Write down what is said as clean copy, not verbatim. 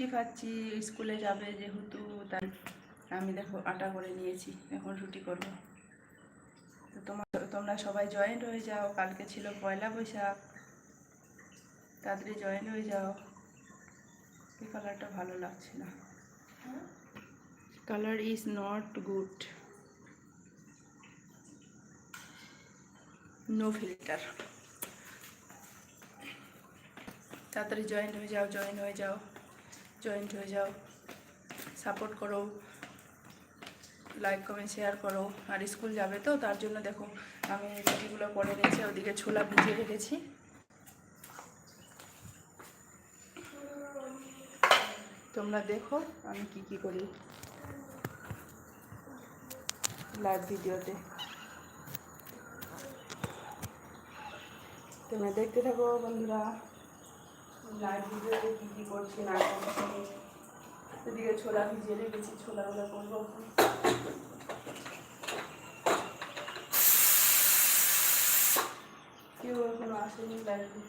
রুটি খাচ্ছি, স্কুলে যাবে যেহেতু, তাই আমি দেখো আটা করে নিয়েছি, এখন রুটি করব। তো তোমরা সবাই জয়েন্ট হয়ে যাও, কালকে ছিল পয়লা বৈশাখ, তাড়াতাড়ি জয়েন্ট হয়ে যাও। এই কালারটা ভালো লাগছে না, colour is not good, no filter. তাড়াতাড়ি জয়েন্ট হয়ে যাও, জয়েন্ট হয়ে যাও, জয়েন্ট হয়ে যাও, সাপোর্ট করো, লাইক কমেন্ট শেয়ার করো। আর স্কুল যাবে তো, তার জন্য দেখো আমি রুটিগুলো করে রেখেছি, ওদিকে ছোলা ভিজিয়ে রেখেছি। তোমরা দেখো আমি কি কি করি লাইভ ভিডিওতে, তোমরা দেখতে থাকো বন্ধুরা, লাইভ ভিডিওতে কী কী করছি না করছি। এদিকে ছোলা ভিজিয়ে রেখেছি, ছোলাগুলো করবো। কেউ এখনো আসেনি লাইভে।